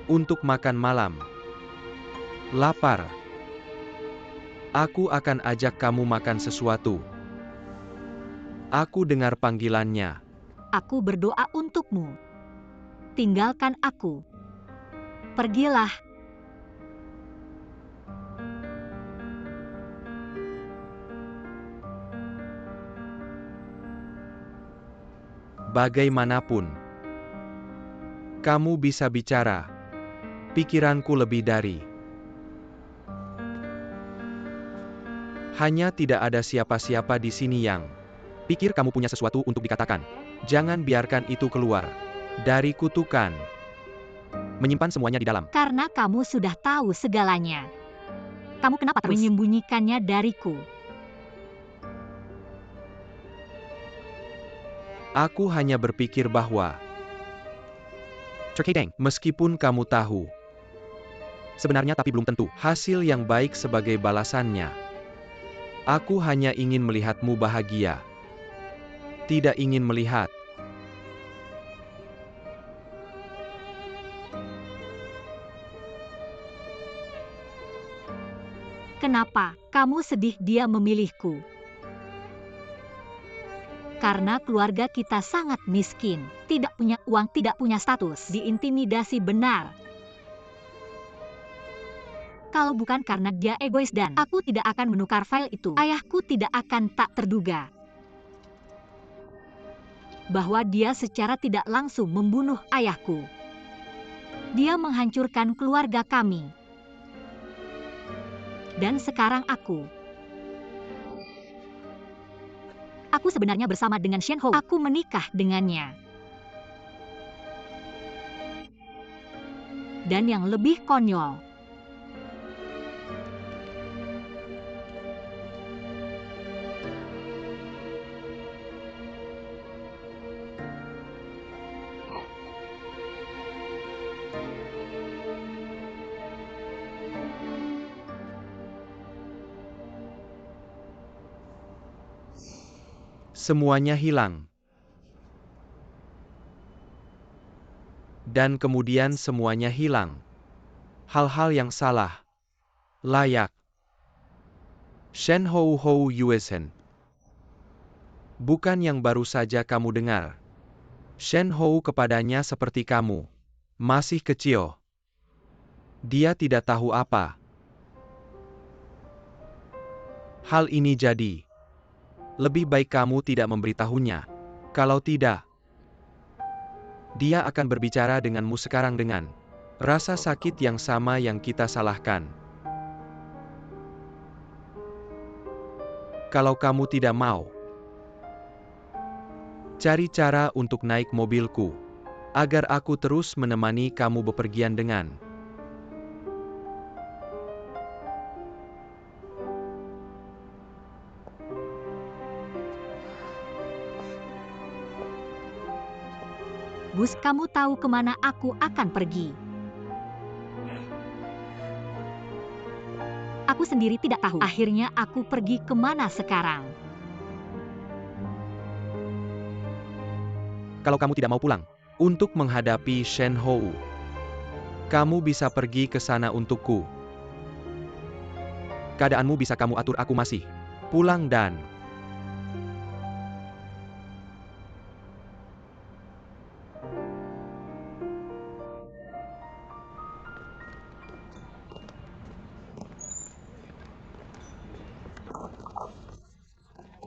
Untuk makan malam. Lapar. Aku akan ajak kamu makan sesuatu. Aku dengar panggilannya. Aku berdoa untukmu. Tinggalkan aku. Pergilah. Bagaimanapun, kamu bisa bicara. Pikiranku lebih dari. Hanya tidak ada siapa-siapa di sini yang pikir kamu punya sesuatu untuk dikatakan. Jangan biarkan itu keluar dari kutukan. Menyimpan semuanya di dalam. Karena kamu sudah tahu segalanya. Kamu kenapa terus menyembunyikannya dariku? Aku hanya berpikir bahwa terkadang, meskipun kamu tahu sebenarnya tapi belum tentu hasil yang baik sebagai balasannya. Aku hanya ingin melihatmu bahagia. Tidak ingin melihat Kenapa kamu sedih dia memilihku? Karena keluarga kita sangat miskin, tidak punya uang, tidak punya status, diintimidasi benar. Kalau bukan karena dia egois dan aku tidak akan menukar file itu, ayahku tidak akan tak terduga bahwa dia secara tidak langsung membunuh ayahku. Dia menghancurkan keluarga kami. Dan sekarang aku sebenarnya bersama dengan Shen Hou. Aku menikah dengannya. Dan yang lebih konyol, semuanya hilang. Dan kemudian semuanya hilang. Hal-hal yang salah. Layak. Shen Hou Hou Yuesen. Bukan yang baru saja kamu dengar. Shen Hou kepadanya seperti kamu. Masih kecil. Dia tidak tahu apa hal ini jadi. Lebih baik kamu tidak memberitahunya. Kalau tidak, dia akan berbicara denganmu sekarang dengan rasa sakit yang sama yang kita salahkan. Kalau kamu tidak mau, cari cara untuk naik mobilku, agar aku terus menemani kamu bepergian dengan Gus, kamu tahu kemana aku akan pergi? Aku sendiri tidak tahu. Akhirnya aku pergi kemana sekarang? Kalau kamu tidak mau pulang untuk menghadapi Shen Hou, kamu bisa pergi ke sana untukku. Keadaanmu bisa kamu atur, aku masih pulang dan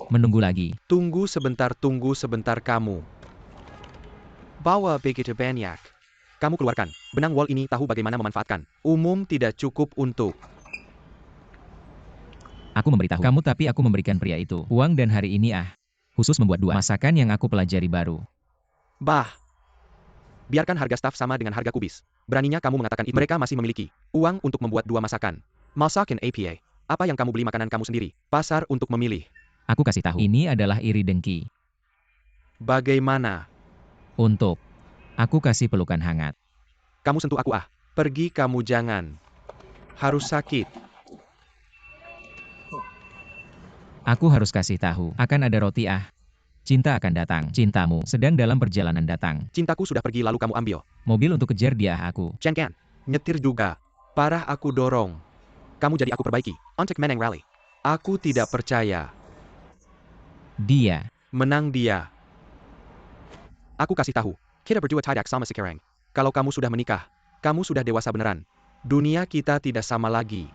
Menunggu lagi. tunggu sebentar kamu. Bawa begitu banyak. Kamu keluarkan benang wol ini, tahu bagaimana memanfaatkan. Umum tidak cukup untuk Aku memberitahu kamu tapi aku memberikan pria itu uang dan hari ini khusus membuat 2 masakan yang aku pelajari baru. Bah. Biarkan harga staf sama dengan harga kubis. Beraninya kamu mengatakan itu. Mereka masih memiliki uang untuk membuat 2 masakan. Masakan APA. Apa yang kamu beli makanan kamu sendiri? Pasar untuk memilih. Aku kasih tahu, ini adalah iri dengki. Bagaimana? Untuk. Aku kasih pelukan hangat. Kamu sentuh aku Pergi kamu jangan. Harus sakit. Aku harus kasih tahu, akan ada roti Cinta akan datang, cintamu sedang dalam perjalanan datang. Cintaku sudah pergi lalu kamu ambil. Mobil untuk kejar dia aku. Cengken. Nyetir juga. Parah aku dorong. Kamu jadi aku perbaiki. Untuk menang rally. Aku tidak percaya. Dia. Menang dia. Aku kasih tahu. Kita berdua tidak sama sekarang. Kalau kamu sudah menikah, kamu sudah dewasa beneran. Dunia kita tidak sama lagi.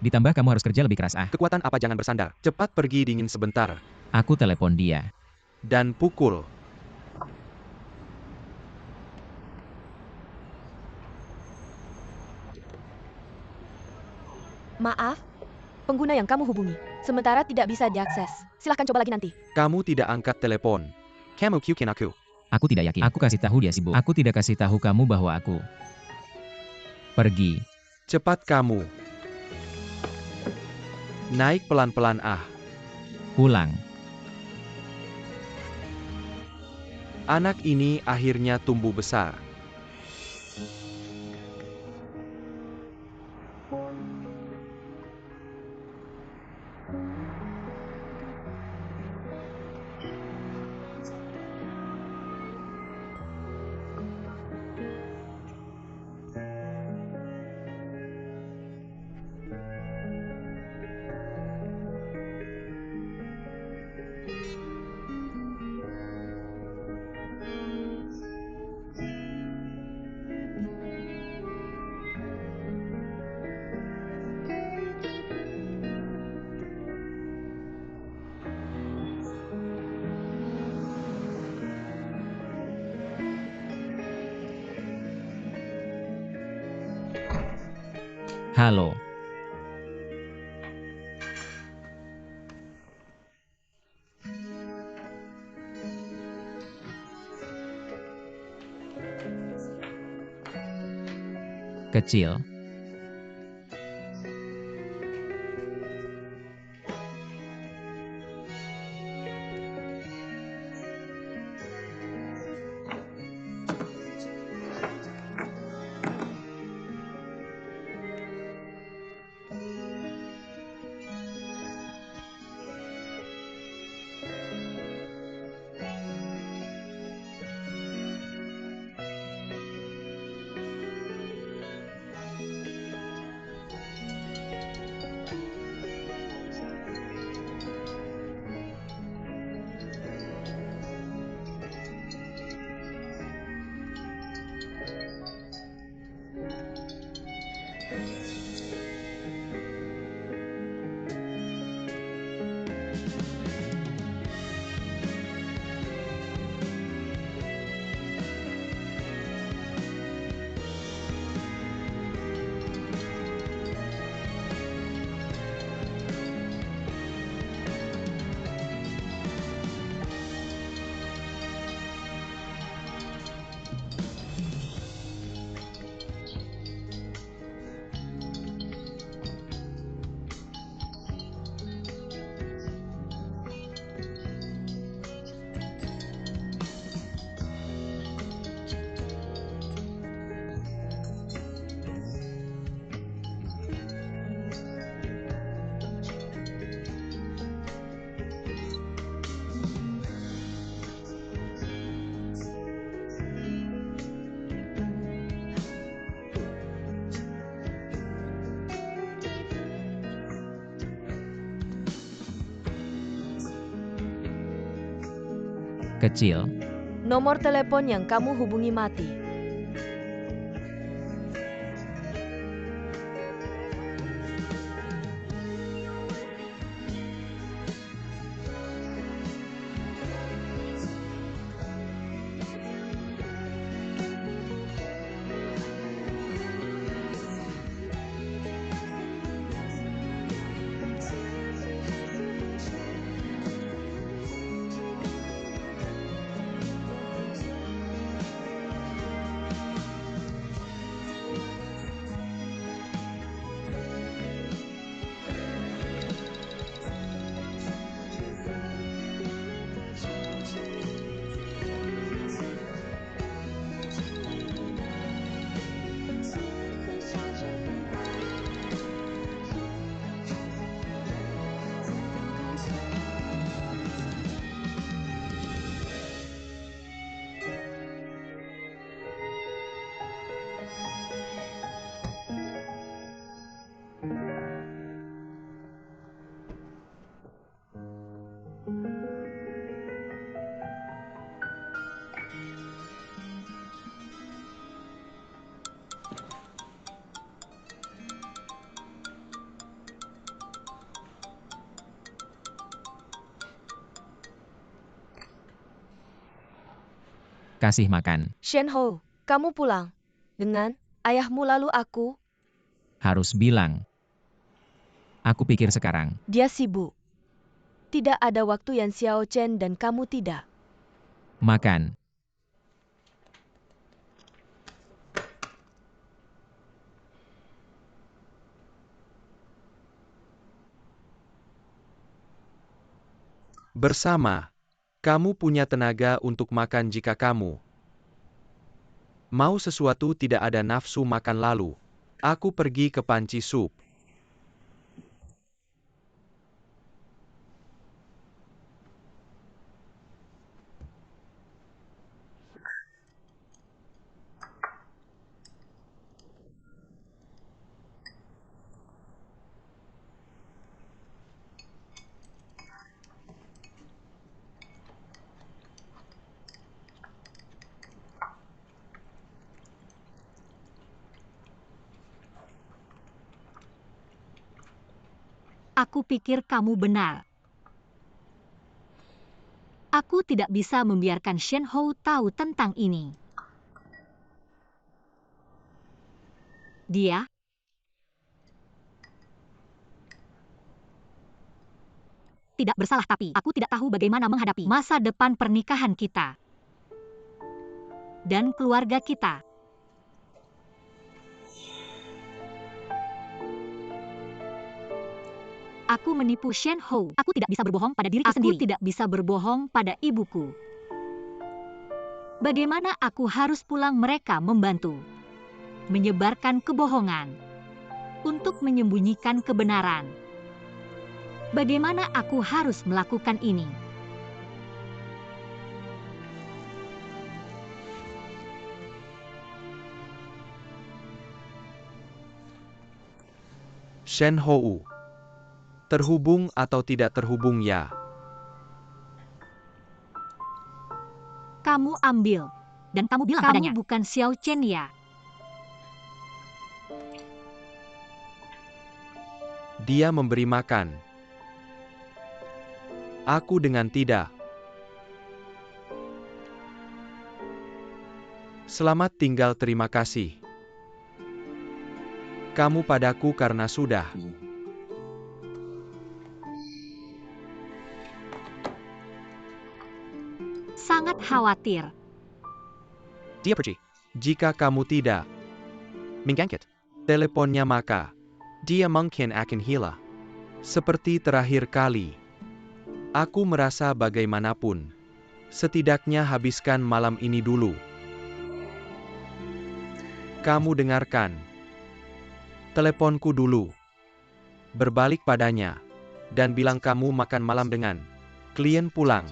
Ditambah kamu harus kerja lebih keras Kekuatan apa jangan bersandar. Cepat pergi dingin sebentar. Aku telepon dia. Dan pukul. Maaf, pengguna yang kamu hubungi sementara tidak bisa diakses. Silahkan coba lagi nanti. Kamu tidak angkat telepon. Kamu kukin aku. Aku tidak yakin. Aku kasih tahu dia sibuk. Aku tidak kasih tahu kamu bahwa aku pergi. Cepat kamu. Naik pelan-pelan Pulang. Anak ini akhirnya tumbuh besar. Halo. Kecil. Kecil. Nomor telepon yang kamu hubungi mati. kasih makan. Shenhou, kamu pulang. Dengan ayahmu lalu aku, Harus bilang. Aku pikir sekarang. dia sibuk. Tidak ada waktu Yan Xiao Chen dan kamu tidak. Makan. Bersama, kamu punya tenaga untuk makan jika kamu mau sesuatu tidak ada nafsu makan lalu. Aku pergi ke panci sup. Aku pikir kamu benar. Aku tidak bisa membiarkan Shenhou tahu tentang ini. Dia tidak bersalah, tapi aku tidak tahu bagaimana menghadapi masa depan pernikahan kita dan keluarga kita. Aku menipu Shenhou. Aku tidak bisa berbohong pada diriku sendiri. Aku tidak bisa berbohong pada ibuku. Bagaimana aku harus pulang mereka membantu menyebarkan kebohongan untuk menyembunyikan kebenaran. Bagaimana aku harus melakukan ini? Shenhou. Terhubung atau tidak terhubung ya? Kamu ambil. Dan kamu bilang padanya, kamu bukan Xiao Chen ya? Dia memberi makan. Aku dengan tidak. Selamat tinggal, terima kasih. Kamu padaku karena sudah. Sangat khawatir. Dia pergi. Jika kamu tidak mengangkat teleponnya maka dia mungkin akan hilang. Seperti terakhir kali. Aku merasa bagaimanapun. Setidaknya habiskan malam ini dulu. Kamu dengarkan. Teleponku dulu. Berbalik padanya. Dan bilang kamu makan malam dengan klien pulang.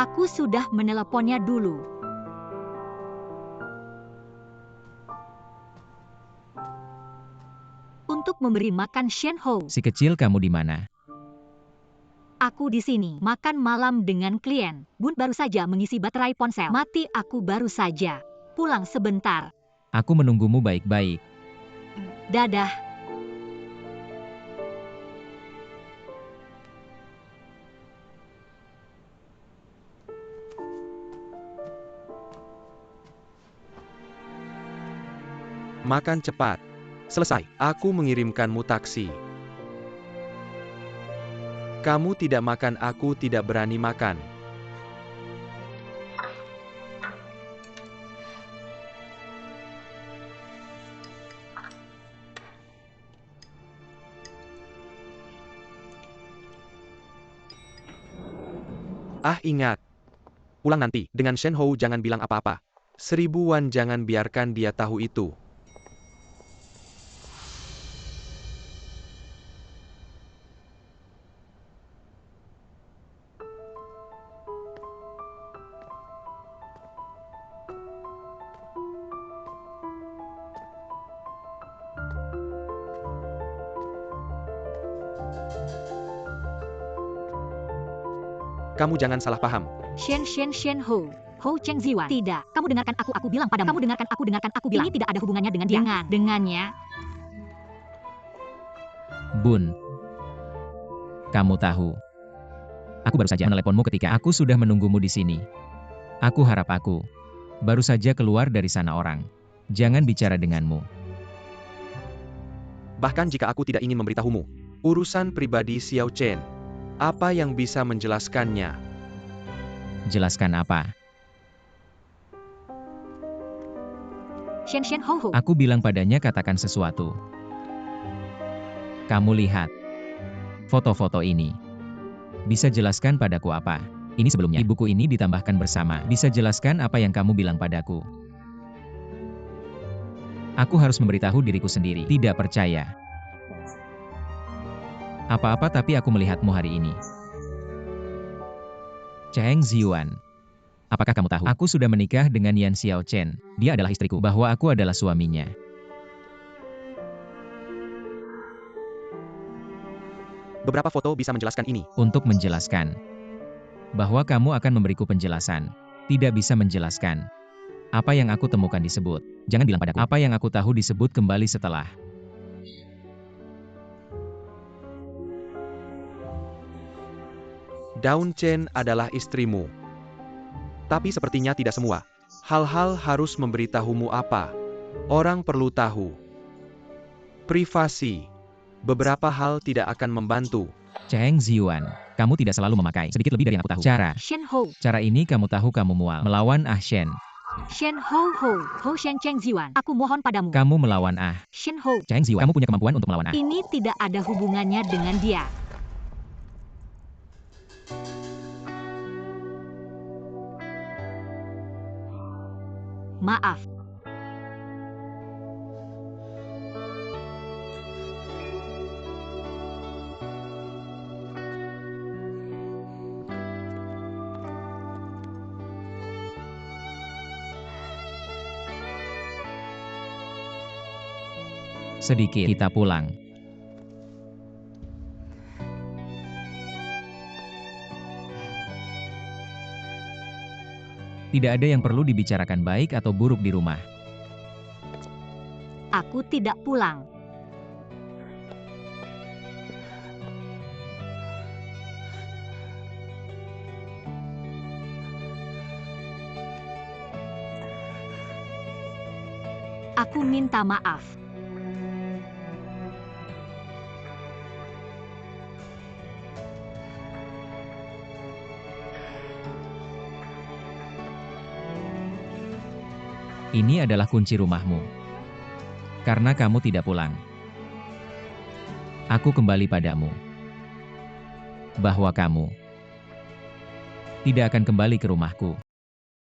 Aku sudah meneleponnya dulu. Untuk memberi makan Shenhou. Si kecil kamu di mana? Aku di sini makan malam dengan klien. Bun baru saja mengisi baterai ponsel. Mati, aku baru saja pulang sebentar. Aku menunggumu baik-baik. Dadah. Makan cepat. Selesai. Aku mengirimkanmu taksi. Kamu tidak makan, aku tidak berani makan. Ingat. Pulang nanti, dengan Shenhou jangan bilang apa-apa. 1000 Wan, jangan biarkan dia tahu itu. Kamu jangan salah paham. Shen Ho. Ho Cheng Ziwan. Tidak, kamu dengarkan aku bilang padamu. Kamu dengarkan aku bilang. Ini tidak ada hubungannya dengan dia. Dengannya. Bun. Kamu tahu. Aku baru saja meneleponmu ketika aku sudah menunggumu di sini. Aku harap aku baru saja keluar dari sana orang. Jangan bicara denganmu. Bahkan jika aku tidak ingin memberitahumu. Urusan pribadi Xiao Chen. Apa yang bisa menjelaskannya? Jelaskan apa? Shen Ho. Aku bilang padanya katakan sesuatu. Kamu lihat. Foto-foto ini. Bisa jelaskan padaku apa? Ini sebelumnya. Di buku ini ditambahkan bersama. Bisa jelaskan apa yang kamu bilang padaku? Aku harus memberitahu diriku sendiri. Tidak percaya. Apa-apa tapi aku melihatmu hari ini. Cheng Ziwan. Apakah kamu tahu? Aku sudah menikah dengan Yan Xiao Chen. Dia adalah istriku. Bahwa aku adalah suaminya. Beberapa foto bisa menjelaskan ini. Untuk menjelaskan. Bahwa kamu akan memberiku penjelasan. Tidak bisa menjelaskan. Apa yang aku temukan disebut. Jangan bilang padaku. Apa yang aku tahu disebut kembali setelah. Daun Chen adalah istrimu. Tapi sepertinya tidak semua. Hal-hal harus memberitahumu apa. Orang perlu tahu. Privasi. Beberapa hal tidak akan membantu. Cheng Ziwan. Kamu tidak selalu memakai sedikit lebih dari yang aku tahu. Shen Ho. Cara ini kamu tahu kamu mual. Melawan Ah Shen. Shen Ho. Ho Shen Cheng Ziwan. Aku mohon padamu. Kamu melawan Ah. Shen Ho. Cheng Ziwan. Kamu punya kemampuan untuk melawan Ah. Ini tidak ada hubungannya dengan dia. Maaf. Sedikit kita pulang. Tidak ada yang perlu dibicarakan baik atau buruk di rumah. Aku tidak pulang. Aku minta maaf. Ini adalah kunci rumahmu. Karena kamu tidak pulang. Aku kembali padamu. Bahwa kamu tidak akan kembali ke rumahku.